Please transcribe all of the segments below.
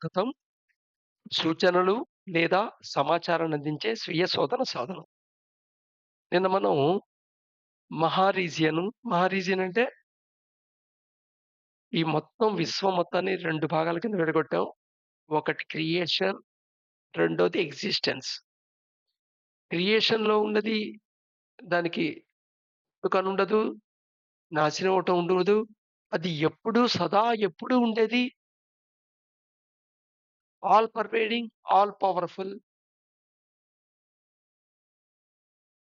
స్వాగతం. సూచనలు లేదా సమాచారాన్ని అందించే స్వీయ శోధన సాధనం. నిన్న మనం మహా రీజియన్ అంటే ఈ మొత్తం విశ్వం మొత్తాన్ని 2 భాగాల కింద విడగొట్టాం. ఒకటి క్రియేషన్, రెండోది ఎగ్జిస్టెన్స్. క్రియేషన్‌లో ఉన్నది దానికి పుట్టుకనుండదు, నాశనం అవ్వటం ఉండదు. అది ఎప్పుడూ ఎప్పుడూ ఉండేది. All pervading, all powerful.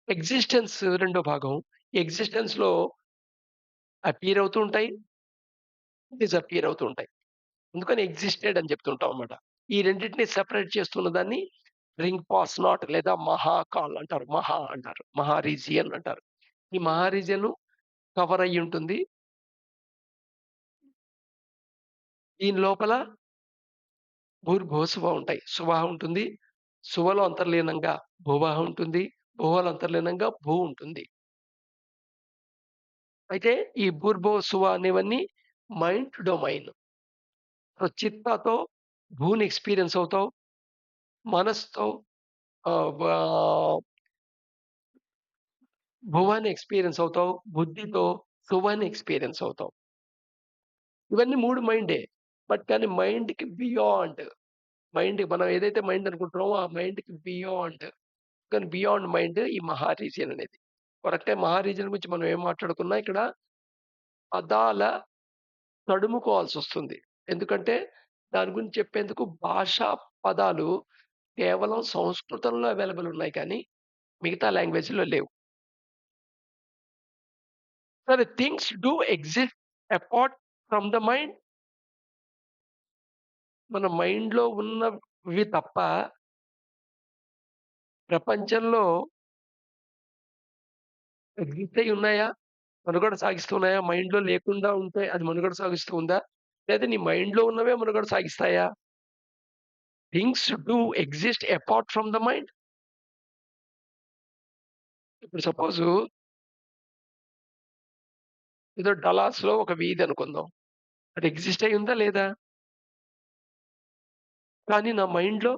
Existence రెండో భాగం. ఎగ్జిస్టెన్స్‌లో అపియర్ అవుతూ ఉంటాయి, డిసపియర్ అవుతూ ఉంటాయి. అందుకని ఎగ్జిస్టెడ్ అని చెప్తుంటాం అన్నమాట. ఈ రెండిటిని సెపరేట్ చేస్తున్న దాన్ని రింగ్ పాస్ నాట్ లేదా మహాకాల్ అంటారు. అంటారు. మహా రీజియన్ అంటారు. ఈ మహా రీజియన్ కవర్ అయ్యుంటుంది. దీని లోపల భూర్భువస్సువ ఉంటాయి. సువహ ఉంటుంది. సువలో అంతర్లీనంగా భువః ఉంటుంది. భువలో అంతర్లీనంగా భూ ఉంటుంది. అయితే ఈ భూర్భువ, సువ అనేవన్నీ మైండ్ డొమైన్. సో, చిత్తతో భూని ఎక్స్‌పీరియన్స్ అవుతావు. మనసుతో వా భువాన్ని ఎక్స్‌పీరియన్స్ అవుతావు. బుద్ధితో సువాన్ని ఎక్స్‌పీరియన్స్ అవుతావు. ఇవన్నీ 3 మైండే. కానీ మైండ్‌కి బియాండ్. మనం ఏదైతే మైండ్ అనుకుంటున్నామో ఆ మైండ్‌కి బియాండ్. కానీ బియాండ్ మైండ్ ఈ మహా రీజియన్ అనేది. కరెక్టే. మహా రీజియన్ గురించి మనం ఏం మాట్లాడుకున్నా ఇక్కడ పదాల తడుముకోవాల్సొస్తుంది. ఎందుకంటే దాని గురించి చెప్పేందుకు భాషా పదాలు కేవలం సంస్కృతంలో అవైలబుల్ ఉన్నాయి కానీ మిగతా లాంగ్వేజ్‌లో లేవు. సరే, things do exist apart from the mind. మన మైండ్‌లో ఉన్నవి తప్ప ప్రపంచంలో ఎగ్జిస్ట్ అయ్యి ఉన్నాయా? మనుగడ సాగిస్తున్నాయా? మైండ్‌లో లేకుండా ఉంటే అది మనుగడ సాగిస్తూ ఉందా? లేదా నీ మైండ్‌లో ఉన్నవే మనుగడ సాగిస్తాయా? Things do exist apart from the mind. ఇప్పుడు సపోజు ఏదో డలాస్‌లో ఒక వీధి అనుకుందాం. అది ఎగ్జిస్ట్ అయ్యి ఉందా? లేదా? కానీ నా మైండ్‌లో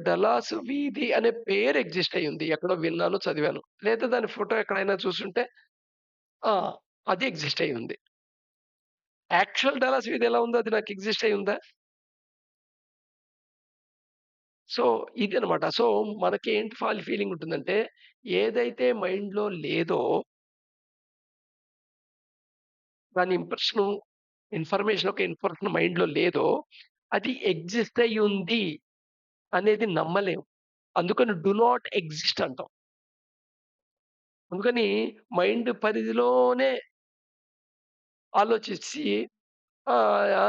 డలాస్ వీధి అనే పేరు ఎగ్జిస్ట్ అయ్యుంది. ఎక్కడో విన్నాను, చదివాను. లేదా దాని ఫోటో ఎక్కడైనా చూసుంటే ఆ! అది ఎగ్జిస్ట్ అయ్యుంది. యాక్చువల్ డల్లాస్ వీధి ఎలా ఉందో అది నాకు ఎగ్జిస్ట్ అయ్యుందా? సో, ఇదనమాట. సో, మనకేంటి ఫీలింగ్ ఉంటుందంటే, ఏదైతే మైండ్‌లో లేదో దాని ఇన్ఫర్మేషన్ మైండ్‌లో లేదో, అది ఎగ్జిస్ట్ అయ్యుంది అనేది నమ్మలేం. అందుకని డు నాట్ ఎగ్జిస్ట్ అంటాం. అందుకని మైండ్ పరిధిలోనే ఆలోచించి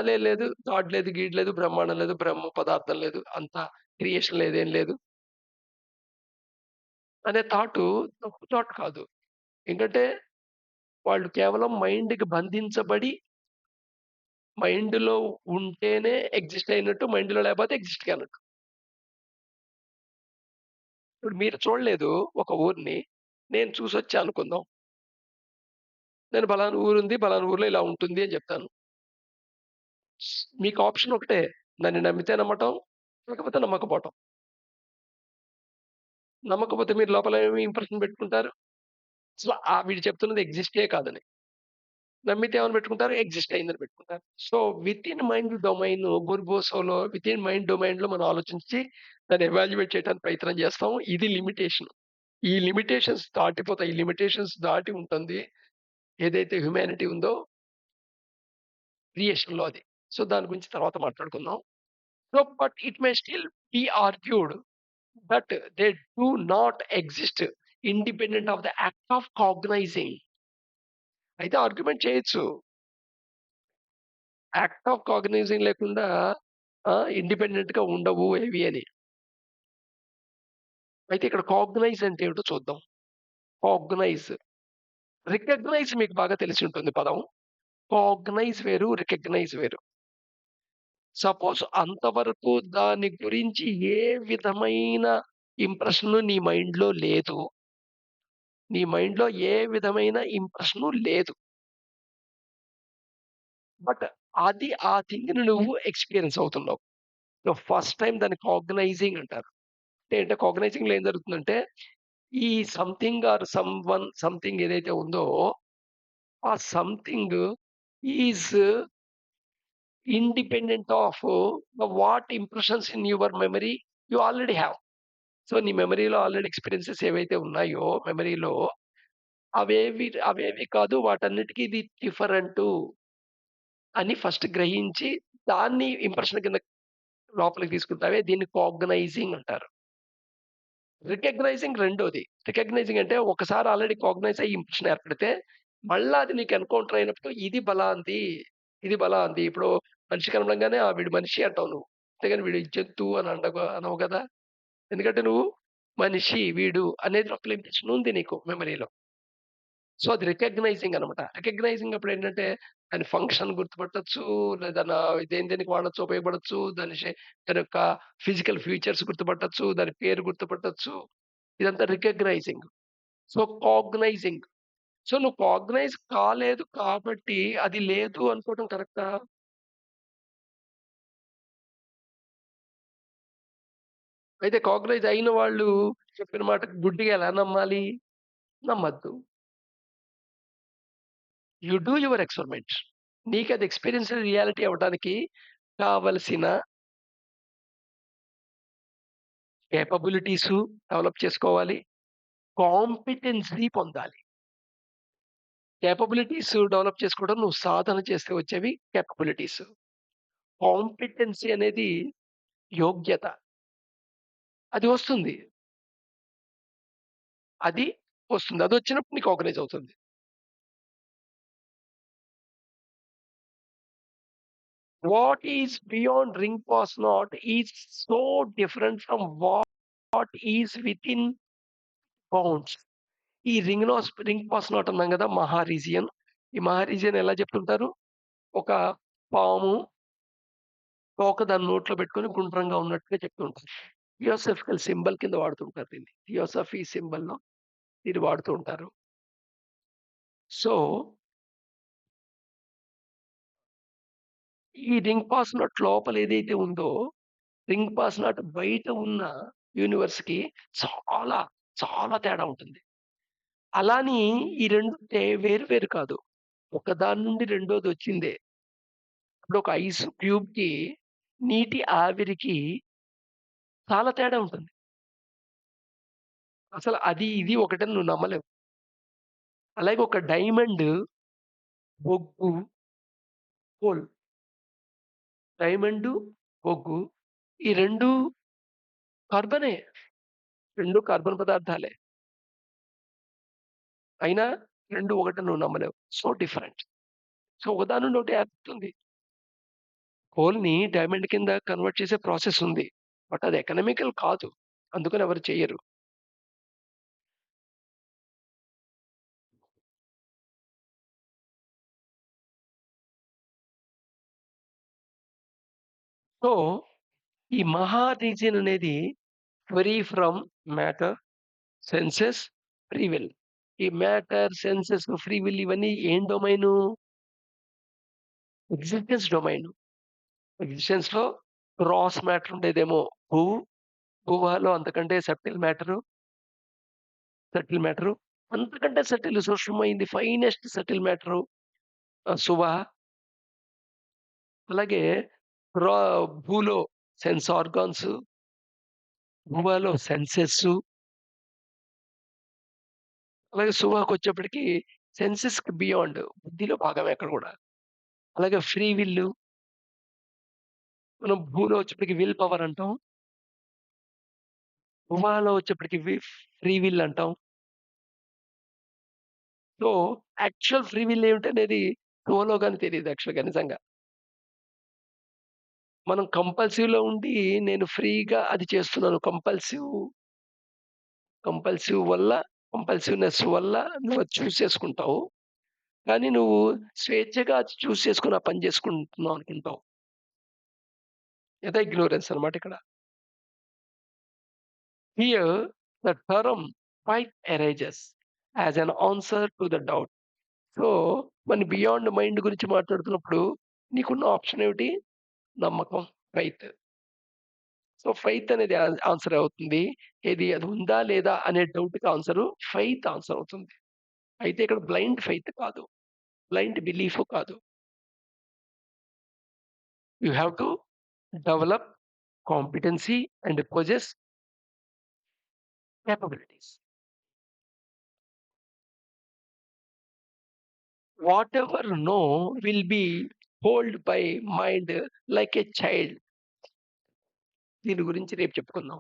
లేదు లేదు, గాడ్ లేదు, గీడ్ లేదు, బ్రహ్మాండం లేదు, బ్రహ్మ పదార్థం లేదు, అంతా క్రియేషన్ లేదు, ఏం లేదు అనే తప్పు థాట్ కాదు. ఏంటంటే వాళ్ళు కేవలం మైండ్‌కి బంధించబడి మైండ్‌లో ఉంటేనే ఎగ్జిస్ట్ అయినట్టు, మైండ్‌లో లేకపోతే ఎగ్జిస్ట్ కానట్టు. ఇప్పుడు మీరు చూడలేదు ఒక ఊరిని. నేను చూసొచ్చా అనుకుందాం. నేను పలానా ఊరుంది, పలానా ఊర్లో ఇలా ఉంటుంది అని చెప్తాను. మీకు ఆప్షన్ ఒకటే. నన్ను నమ్మితే నమ్మటం, లేకపోతే నమ్మకపోవటం. నమ్మకపోతే మీరు లోపల ఏమి ఇంప్రెషన్ పెట్టుకుంటారు? అసల వీడు చెప్తున్నది ఎగ్జిస్టే కాదని. నమ్మితే ఏమని పెట్టుకుంటారు? ఎగ్జిస్ట్ అయిందని పెట్టుకుంటారు. సో, వితిన్ మైండ్ డొమైన్ బుర్బోసోలో వితిన్ మైండ్ డొమైన్‌లో మనం ఆలోచించి దాన్ని ఎవాల్యుయేట్ చేయడానికి ప్రయత్నం చేస్తాం. ఇది లిమిటేషన్. ఈ లిమిటేషన్స్ దాటిపోతాయి. ఈ లిమిటేషన్స్ దాటి ఉంటుంది. ఏదైతే హ్యుమానిటీ ఉందో క్రియేషన్‌లో అది. సో, దాని గురించి తర్వాత మాట్లాడుకుందాం. So, but it may still be argued that they do not exist independent of the act of cognising. అయితే ఆర్గ్యుమెంట్ చేయొచ్చు. యాక్ట్ ఆఫ్ కాగ్నైజింగ్ లేకుండా ఇండిపెండెంట్‌గా ఉండవు ఏవి అని. అయితే ఇక్కడ కాగ్నైజ్ అంటే ఏమిటో చూద్దాం. కాగ్నైజ్, రికగ్నైజ్ మీకు బాగా తెలిసి ఉంటుంది పదం. కాగ్నైజ్ వేరు, రికగ్నైజ్ వేరు. సపోజ్ అంతవరకు దాని గురించి ఏ విధమైన ఇంప్రెషను నీ మైండ్‌లో లేదు. నీ మైండ్‌లో ఏ విధమైన ఇంప్రెషను లేదు. బట్ అది ఆ థింగ్‌ని నువ్వు ఎక్స్‌పీరియన్స్ అవుతున్నావు. సో, ఫస్ట్ టైమ్ దాన్ని కాగ్నైజింగ్ అంటారు. అంటే కాగ్నైజింగ్‌లో ఏం జరుగుతుందంటే, ఈ సంథింగ్ ఆర్ సమ్‌వన్ సంథింగ్ ఏదైతే ఉందో, ఆ something is independent of what impressions in your memory you already have. So, నీ మెమరీలో ఆల్రెడీ ఎక్స్‌పీరియన్సెస్ ఏవైతే ఉన్నాయో మెమరీలో అవేవి కాదు. వాటన్నిటికి ఇది డిఫరెంటు అని ఫస్ట్ గ్రహించి దాన్ని ఇంప్రెషన్ కింద లోపలికి తీసుకుంటావే దీన్ని కాగ్నైజింగ్ అంటారు. రికగ్నైజింగ్ రెండోది. రికగ్నైజింగ్ అంటే ఒకసారి ఆల్రెడీ కాగ్నైజ్ అయ్యి ఇంప్రెషన్ ఏర్పడితే, మళ్ళా అది నీకు ఎన్‌కౌంటర్ అయినప్పుడు ఇది బలాంది, ఇది బలాంది. ఇప్పుడు మనిషి కనపడంగానే ఆ! వీడు మనిషి అంటావు నువ్వు. అంతేగాని వీడు జంతువు అని అనవు గదా! ఎందుకంటే నువ్వు మనిషి వీడు అనేది లోపల ఇంప్రెషన్ ఉంది నీకు మెమరీలో. సో, అది రికగ్నైజింగ్ అనమాట. రికగ్నైజింగ్ అప్పుడేంటంటే, దాని ఫంక్షన్ గుర్తుపట్టొచ్చు, లేదా దేని దేనికి వాడొచ్చో ఉపయోగపడొచ్చు. దాని యొక్క ఫిజికల్ ఫీచర్స్ గుర్తుపట్టొచ్చు, దాని పేరు గుర్తుపట్టొచ్చు. ఇదంతా రికగ్నైజింగ్. So, cognising. సో, నువ్వు కాగ్నైజ్ కాలేదు కాబట్టి, అది లేదు అనుకోవడం కరెక్టా? అయితే కాగ్నైజ్ అయిన వాళ్ళు చెప్పిన మాట గుడ్డిగా ఎలా నమ్మాలి? నమ్మద్దు. You do your experiment. నీకది ఎక్స్‌పీరియన్స్‌డ్ రియాలిటీ అవ్వడానికి కావలసిన కేపబిలిటీసు డెవలప్ చేసుకోవాలి. కాంపిటెన్సీ పొందాలి. కేపబిలిటీస్ డెవలప్ చేసుకోవడం నువ్వు సాధన చేస్తే వచ్చేవి కేపబిలిటీస్. కాంపిటెన్సీ అనేది యోగ్యత. అది వస్తుంది. అది వస్తుంది. అదొచ్చినప్పుడు నీకు ఆర్గనైజ్ అవుతుంది. What is beyond ring pass not is so different from what is within bounds. ఈ రింగ్ పాస్ నాట్ అన్నాం గదా! మహా రీజియన్. ఈ మహా రీజియన్ ఎలా చెప్తుంటారు? ఒక పాము తోక దాని నోట్లో పెట్టుకొని గుండ్రంగా ఉన్నట్టుగా చెప్తుంటారు. థియోసాఫికల్ సింబల్ కింద వాడుతుంటారు దీన్ని. థియోసాఫీ సింబల్‌లో దీన్ని వాడుతూ ఉంటారు. సో, ఈ రింగ్ పాస్ నట్ లోపల ఏదైతే ఉందో, రింగ్ పాస్ నట్ బయట ఉన్న యూనివర్స్‌కి చాలా, చాలా తేడా ఉంటుంది. అలాని ఈ 2 వేరు వేరు కాదు. ఒకదాని నుండి రెండోదొచ్చిందే. ఇప్పుడు ఒక ఐస్ క్యూబ్‌కి, నీటి ఆవిరికి చాలా తేడా ఉంటుంది. అసలు అది, ఇది ఒకటని నువ్వు నమ్మలేవు. అలాగే ఒక డైమండ్, బొగ్గు, కోల్. డైమండు, బొగ్గు ఈ 2 కార్బనే. 2 కార్బన్ పదార్థాలే. అయినా 2 ఒకటని నువ్వు నమ్మలేవు. So different. సో ఒకదాని నుండి ఒకటి ఏర్పడుతుంది. కోల్‌ని డైమండ్ కింద కన్వర్ట్ చేసే ప్రాసెస్ ఉంది. బట్ అది ఎకనామికల్ కాదు. అందుకని ఎవరు చెయ్యరు. సో ఈ మహా రీజియన్ అనేది free from matter, senses, free will. ఈ మ్యాటర్, సెన్సెస్, ఫ్రీ విల్ ఇవన్నీ ఏం డొమైను? Existence domain. ఎగ్జిస్టెన్స్‌లో గ్రాస్ మ్యాటర్ ఉండేదేమో భూ, భూవలో అంతకంటే సటిల్ మ్యాటరు. అంతకంటే సటిల్ సూక్ష్మమైంది ఫైనెస్ట్ సటిల్ మ్యాటరు సువ. అలాగే రా భూలో సెన్స్ ఆర్గాన్స్, భువలో సెన్సెస్, అలాగే సువాకొచ్చేప్పటికి సెన్సెస్‌కి బియాండ్ బుద్ధిలో భాగమే అక్కడ గూడా. అలాగే ఫ్రీ విల్లు మనం భూలో వచ్చేప్పటికి విల్ పవర్ అంటాం. భువలో వచ్చేప్పటికి ఫ్రీ విల్ అంటాం. సో, యాక్చువల్ ఫ్రీ విల్ ఏమిటనేది సువలో గాని తెలీదు యాక్చువల్‌గా నిజంగా. మనం కంపల్సివ్‌లో ఉండి నేను ఫ్రీగా అది చేస్తున్నాను. కంపల్సివ్ వల్ల కంపల్సివ్‌నెస్ వల్ల నువ్వు అది చూజ్ చేసుకుంటావు. కానీ నువ్వు స్వేచ్ఛగా అది చూజ్ చేసుకొని ఆ పని చేసుకుంటున్నావు అనుకుంటావు. ఇదే ఇగ్నోరెన్స్ అన్నమాట ఇక్కడ. Here, the term "fight" arises as an answer to the doubt. So, మన బియాండ్ మైండ్ గురించి మాట్లాడుతున్నప్పుడు నీకున్న ఆప్షన్ ఏమిటి? నమ్మకం, ఫెయిత్. సో, ఫెయిత్ అనేది ఆన్సర్ అవుతుంది. ఏది అది ఉందా? లేదా? అనే డౌట్‌కి ఆన్సరు ఫెయిత్ ఆన్సర్ అవుతుంది. అయితే ఇక్కడ బ్లైండ్ ఫెయిత్ కాదు. బ్లైండ్ బిలీఫ్ కాదు. You have to develop competency and possess capabilities. Whatever no will be hold by mind like a child. దీని గురించి రేపు చెప్పుకుందాం.